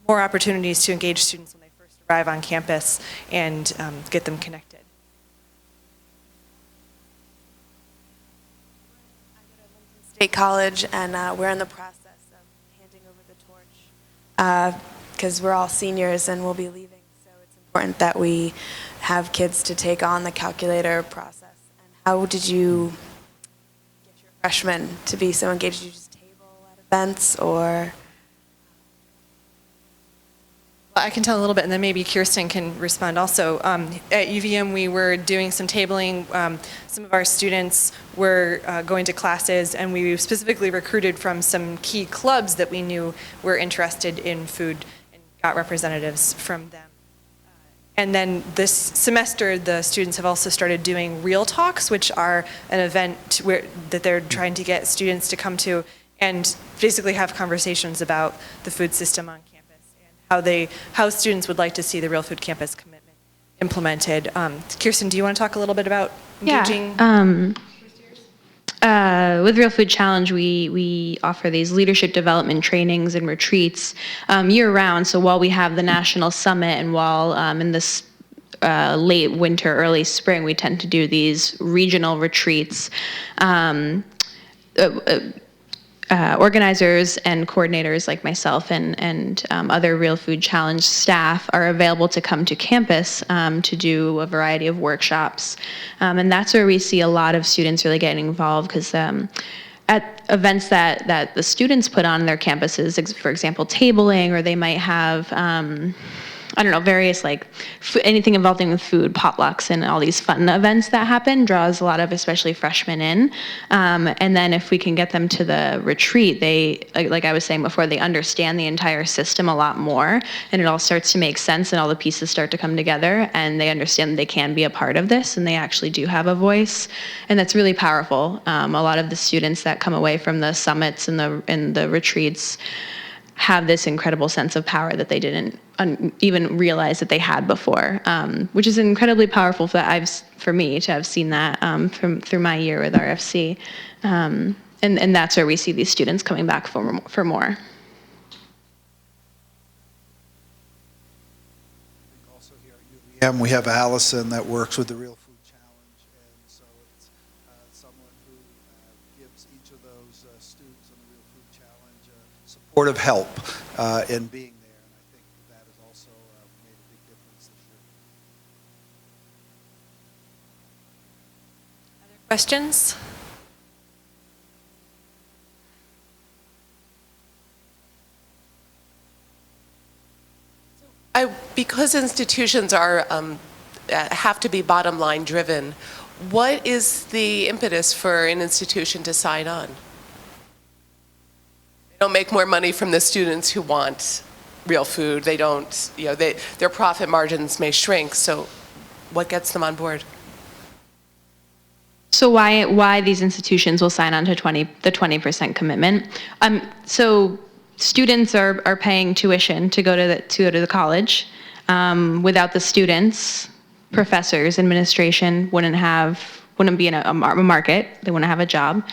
more opportunities to engage students when they first arrive on campus and get them connected. I go to Lincoln State College, and we're in the process of handing over the torch because we're all seniors and we'll be leaving. So it's important that we have kids to take on the calculator process. And how did you get your freshmen to be so engaged? Did you just table at events, or? Well, I can tell a little bit, and then maybe Kierstin can respond also. At UVM, we were doing some tabling. Some of our students were going to classes, and we specifically recruited from some key clubs that we knew were interested in food and got representatives from them. And then this semester, the students have also started doing Real Talks, which are an event that they're trying to get students to come to and basically have conversations about the food system on campus and how students would like to see the Real Food Campus commitment implemented. Kierstin, do you want to talk a little bit about engaging? With Real Food Challenge, we offer these leadership development trainings and retreats year-round. So while we have the national summit and while in this late winter, early spring, we tend to do these regional retreats. Organizers and coordinators like myself and other Real Food Challenge staff are available to come to campus to do a variety of workshops. And that's where we see a lot of students really getting involved, because at events that the students put on their campuses, for example, tabling, or they might have various anything involving with food, potlucks, and all these fun events that happen draws a lot of especially freshmen in. And then if we can get them to the retreat, they, like I was saying before, they understand the entire system a lot more, and it all starts to make sense, and all the pieces start to come together, and they understand they can be a part of this, and they actually do have a voice, and that's really powerful. A lot of the students that come away from the summits and the retreats have this incredible sense of power that they didn't even realize that they had before, which is incredibly powerful for me to have seen that through my year with RFC. And that's where we see these students coming back for more. Also here at UVM, we have Allison that works with the Real Food Challenge, and so it's someone who gives each of those students on the Real Food Challenge supportive help in being there, and I think that has also made a big difference this year. Other questions? Because institutions are have to be bottom line driven, what is the impetus for an institution to sign on? They don't make more money from the students who want real food. They don't, their profit margins may shrink. So what gets them on board? So why these institutions will sign on to the 20% commitment? So students are paying tuition to go to the college. Without the students, professors, administration wouldn't be in a market. They wouldn't have a job.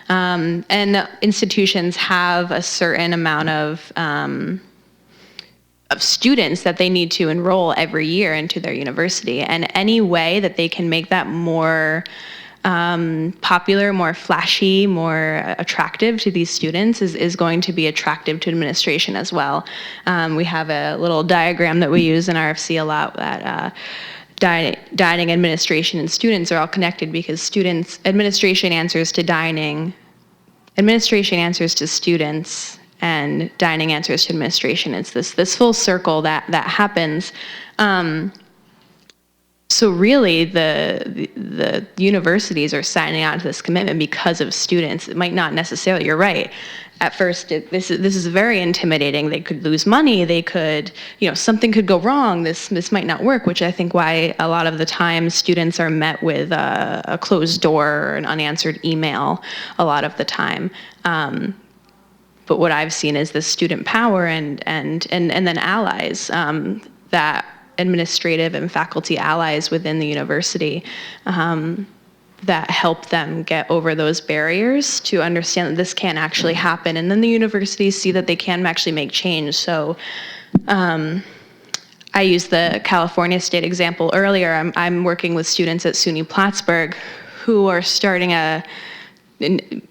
And institutions have a certain amount of students that they need to enroll every year into their university. And any way that they can make that more popular, more flashy, more attractive to these students is going to be attractive to administration as well. We have a little diagram that we use in RFC a lot that dining, administration, and students are all connected, because administration answers to dining, administration answers to students, and dining answers to administration. It's this full circle that happens. So really, the universities are signing on to this commitment because of students. It might not necessarily. You're right. At first, this is very intimidating. They could lose money. They could, something could go wrong. This might not work. Which I think why a lot of the time students are met with a closed door or an unanswered email a lot of the time. But what I've seen is the student power and then allies that. Administrative and faculty allies within the university that help them get over those barriers to understand that this can actually happen. And then the universities see that they can actually make change. So I used the California State example earlier. I'm working with students at SUNY Plattsburgh who are starting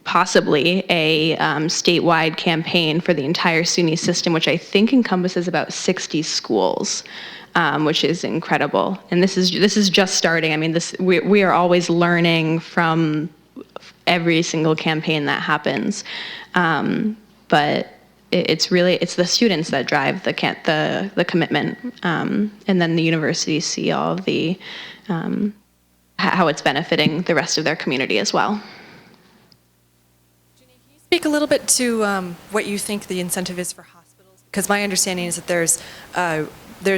possibly a statewide campaign for the entire SUNY system, which I think encompasses about 60 schools. Which is incredible, and this is just starting. I mean, we are always learning from every single campaign that happens, but it's the students that drive the commitment, and then the universities see all of the how it's benefiting the rest of their community as well. Speak a little bit to what you think the incentive is for hospitals, because my understanding is that there's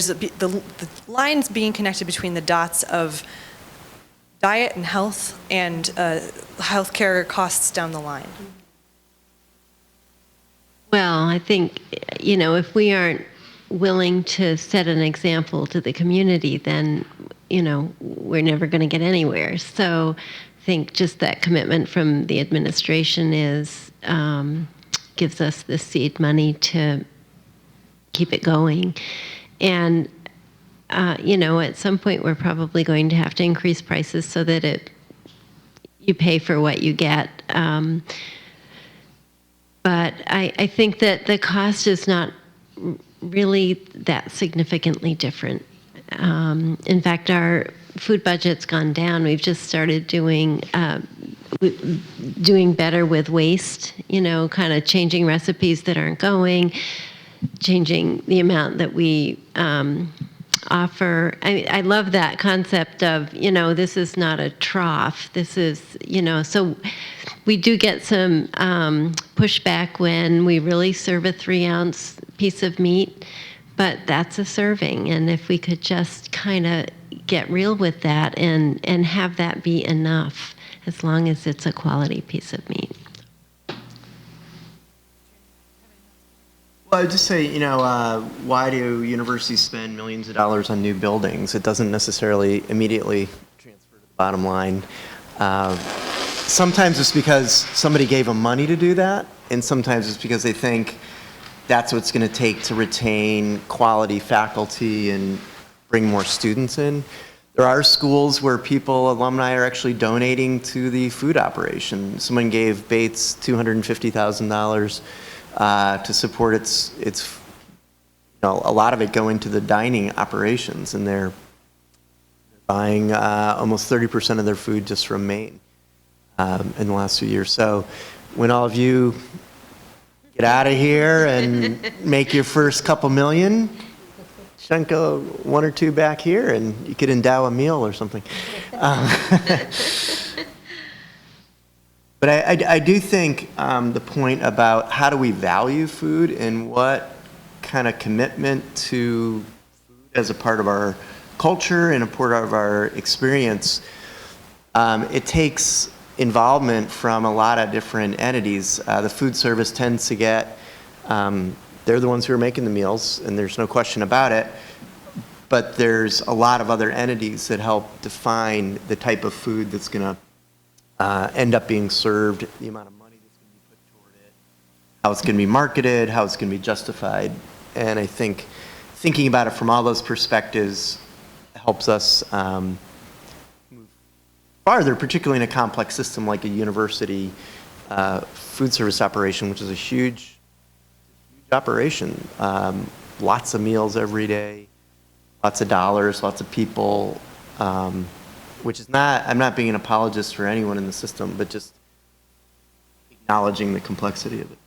the lines being connected between the dots of diet and health and healthcare costs down the line. Well, I think, if we aren't willing to set an example to the community, then, we're never going to get anywhere. So I think just that commitment from the administration gives us the seed money to keep it going. And, at some point we're probably going to have to increase prices so that you pay for what you get. But I think that the cost is not really that significantly different. In fact, our food budget's gone down. We've just started doing better with waste, kind of changing recipes that aren't going, changing the amount that we offer. I love that concept of, this is not a trough. This is, so we do get some pushback when we really serve a 3-ounce piece of meat, but that's a serving. And if we could just kind of get real with that and have that be enough, as long as it's a quality piece of meat. Well, I would just say, why do universities spend millions of dollars on new buildings? It doesn't necessarily immediately transfer to the bottom line. Sometimes it's because somebody gave them money to do that, and sometimes it's because they think that's what's going to take to retain quality faculty and bring more students in. There are schools where alumni are actually donating to the food operation. Someone gave Bates $250,000 to support its a lot of it going to the dining operations, and they're buying almost 30% of their food just from Maine in the last few years. So when all of you get out of here and make your first couple million, chunk one or two back here, and you could endow a meal or something. But I do think the point about how do we value food and what kind of commitment to food as a part of our culture and a part of our experience, it takes involvement from a lot of different entities. The food service tends to get, they're the ones who are making the meals, and there's no question about it, but there's a lot of other entities that help define the type of food that's going to end up being served, the amount of money that's going to be put toward it, how it's going to be marketed, how it's going to be justified. And I think thinking about it from all those perspectives helps us move farther, particularly in a complex system like a university food service operation, which is a huge operation. Lots of meals every day, lots of dollars, lots of people. Which is not, I'm not being an apologist for anyone in the system, but just acknowledging the complexity of it.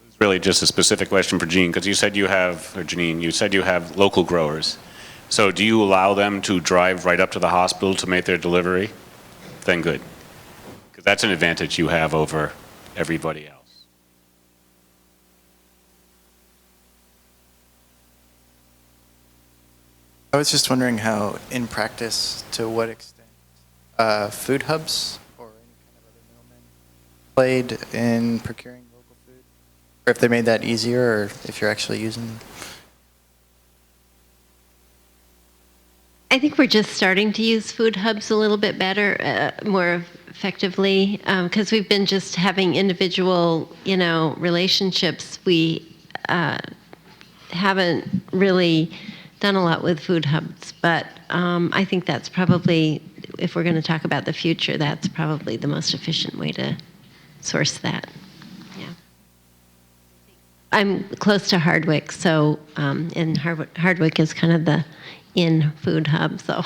It's really just a specific question for Jean, because you said you have, or Janine, you said you have local growers. So do you allow them to drive right up to the hospital to make their delivery? Then good. Because that's an advantage you have over everybody else. I was just wondering how, in practice, to what extent food hubs or any kind of other middlemen played in procuring local food, or if they made that easier, or if you're actually using them. I think we're just starting to use food hubs a little bit better, more effectively, because we've been just having individual, relationships. We haven't really done a lot with food hubs, but I think that's probably, if we're going to talk about the future, that's probably the most efficient way to source that. Yeah. I'm close to Hardwick, so and Hardwick is kind of the in food hub, so.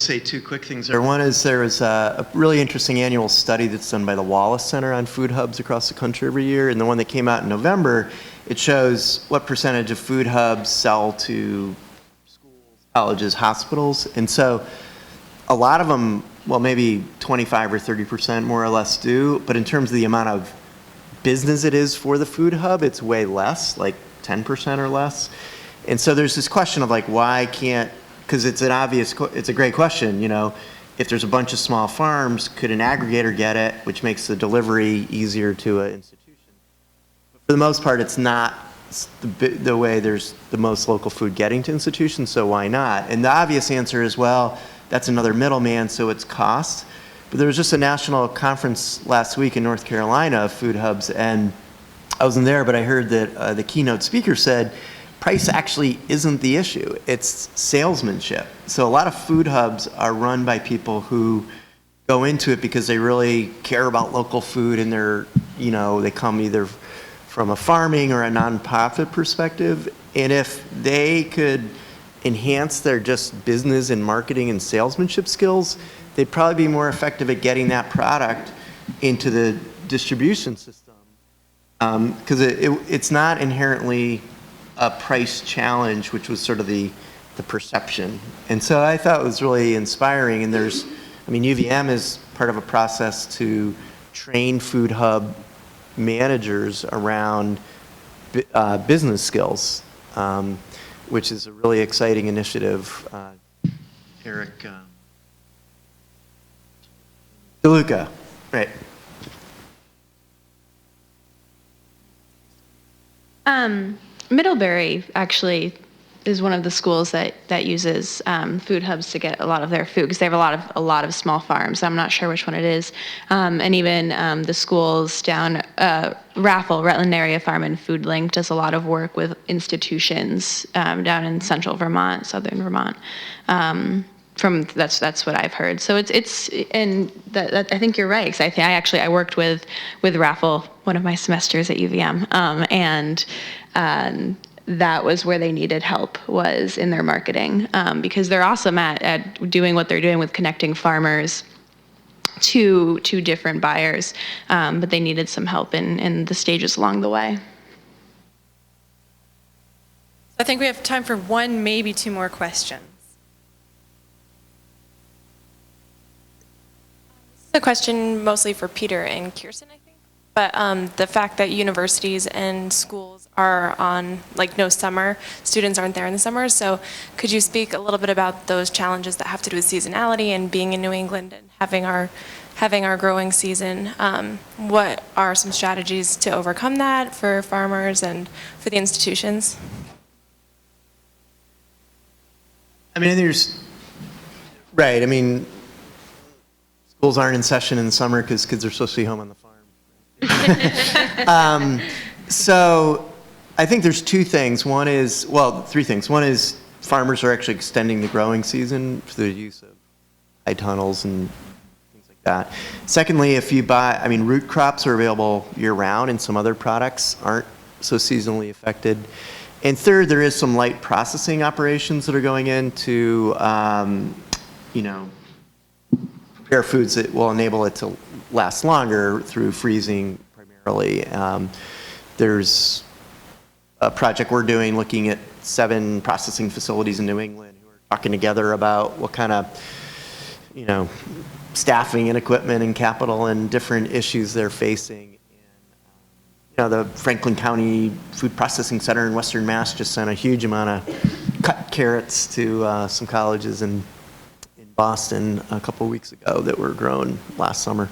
say two quick things there. One is there is a really interesting annual study that's done by the Wallace Center on food hubs across the country every year, and the one that came out in November, it shows what percentage of food hubs sell to schools, colleges, hospitals, and so a lot of them, well, maybe 25 or 30% more or less do, but in terms of the amount of business it is for the food hub, it's way less, like 10% or less. And so there's this question of like, why can't, because it's it's a great question, you know, if there's a bunch of small farms, could an aggregator get it, which makes the delivery easier to an institution? But for the most part, it's not the way there's the most local food getting to institutions, so why not? And the obvious answer is, well, that's another middleman, so it's cost. But there was just a national conference last week in North Carolina of food hubs, and I wasn't there, but I heard that the keynote speaker said, price actually isn't the issue, it's salesmanship. So a lot of food hubs are run by people who go into it because they really care about local food and they're, you know, they come either from a farming or a nonprofit perspective. And if they could enhance their just business and marketing and salesmanship skills, they'd probably be more effective at getting that product into the distribution system. Because it's not inherently a price challenge, which was sort of the perception. And so I thought it was really inspiring. And there's, I mean, UVM is part of a process to train food hub managers around business skills, which is a really exciting initiative. Eric DeLuca, right. Middlebury actually is one of the schools that uses food hubs to get a lot of their food because they have a lot of small farms. I'm not sure which one it is, and even the schools down Raffle, Rutland Area Farm and Food Link does a lot of work with institutions down in central Vermont, southern Vermont. That's what I've heard. So it's and that I think you're right. Because I worked with Raffle one of my semesters at UVM, and that was where they needed help, was in their marketing, because they're awesome at doing what they're doing with connecting farmers to different buyers, but they needed some help in the stages along the way. I think we have time for one, maybe two more questions. A question mostly for Peter and Kierstin, I think. But the fact that universities and schools are on like no summer, students aren't there in the summer. So could you speak a little bit about those challenges that have to do with seasonality and being in New England and having our growing season? What are some strategies to overcome that for farmers and for the institutions? I mean, right. I mean, schools aren't in session in the summer because kids are supposed to be home on the farm. So I think there's three things. One is farmers are actually extending the growing season through the use of high tunnels and things like that. Secondly, if you buy, root crops are available year round and some other products aren't so seasonally affected. And third, there is some light processing operations that are going into, prepare foods that will enable it to last longer through freezing primarily. There's a project we're doing looking at 7 processing facilities in New England who are talking together about what kind of, staffing and equipment and capital and different issues they're facing. And, the Franklin County Food Processing Center in Western Mass just sent a huge amount of cut carrots to some colleges in Boston a couple weeks ago that were grown last summer.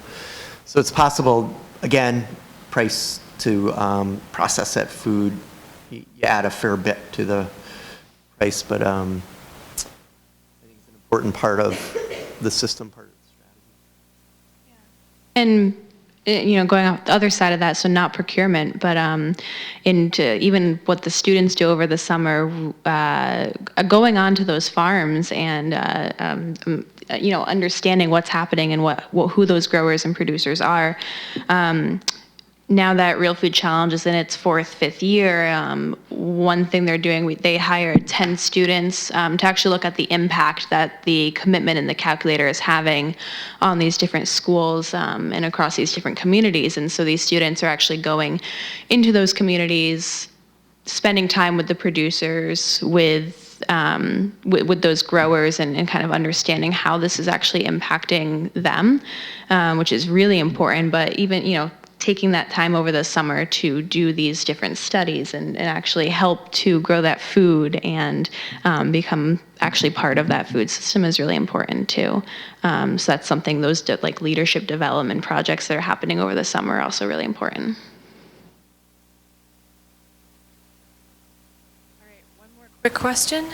So it's possible, again, price to process that food, you add a fair bit to the price, but I think it's an important part of the system, part of the strategy. And going off the other side of that, so not procurement, but into even what the students do over the summer, going on to those farms and understanding what's happening and who those growers and producers are. now that Real Food Challenge is in its 4th, 5th year, one thing they're doing, they hired 10 students to actually look at the impact that the commitment in the calculator is having on these different schools and across these different communities. And so these students are actually going into those communities, spending time with the producers, with those growers, and kind of understanding how this is actually impacting them, which is really important. But even, taking that time over the summer to do these different studies and actually help to grow that food and become actually part of that food system is really important too. So that's something, those like leadership development projects that are happening over the summer are also really important. Quick question.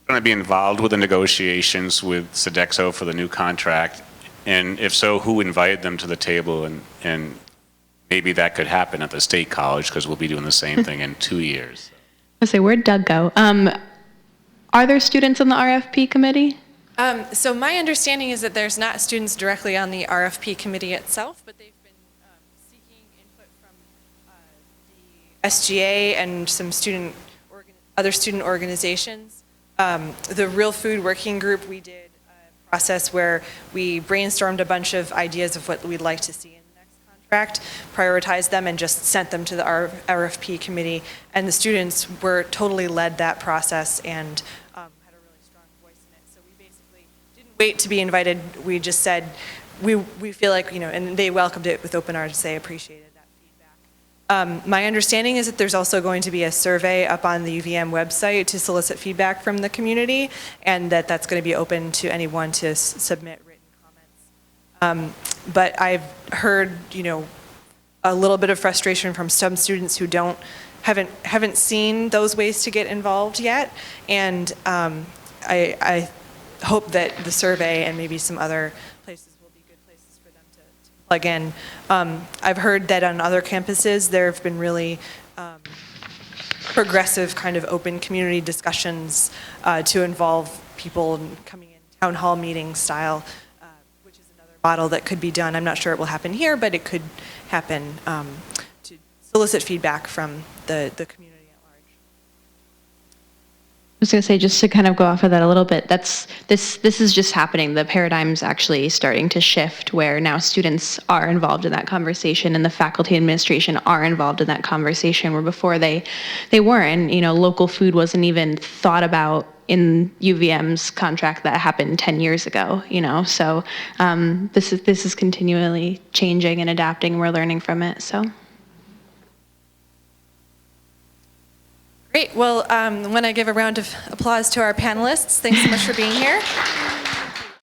Going to be involved with the negotiations with Sodexo for the new contract? And if so, who invited them to the table? And maybe that could happen at the state college, because we'll be doing the same thing in 2 years. I say, where'd Doug go? Are there students on the RFP committee? So my understanding is that there's not students directly on the RFP committee itself, but they've been seeking input from the SGA and some other student organizations. The Real Food Working Group, we did a process where we brainstormed a bunch of ideas of what we'd like to see in the next contract, prioritized them, and just sent them to the RFP committee. And the students were totally led that process and had a really strong voice in it. So we basically didn't wait to be invited. We just said, we feel like, and they welcomed it with open arms. They appreciated that feedback. My understanding is that there's also going to be a survey up on the UVM website to solicit feedback from the community, and that's going to be open to anyone to submit written comments. But I've heard, a little bit of frustration from some students who haven't seen those ways to get involved yet, and I hope that the survey and maybe some other places will be good places for them to plug in. I've heard that on other campuses there have been really progressive kind of open community discussions to involve people coming in town hall meeting style, which is another model that could be done. I'm not sure it will happen here, but it could happen to solicit feedback from the community. I was going to say, just to kind of go off of that a little bit, this is just happening. The paradigm's actually starting to shift, where now students are involved in that conversation and the faculty administration are involved in that conversation, where before they weren't. Local food wasn't even thought about in UVM's contract that happened 10 years ago. So this is continually changing and adapting, and we're learning from it. So. Great. Well, I want to give a round of applause to our panelists. Thanks so much for being here.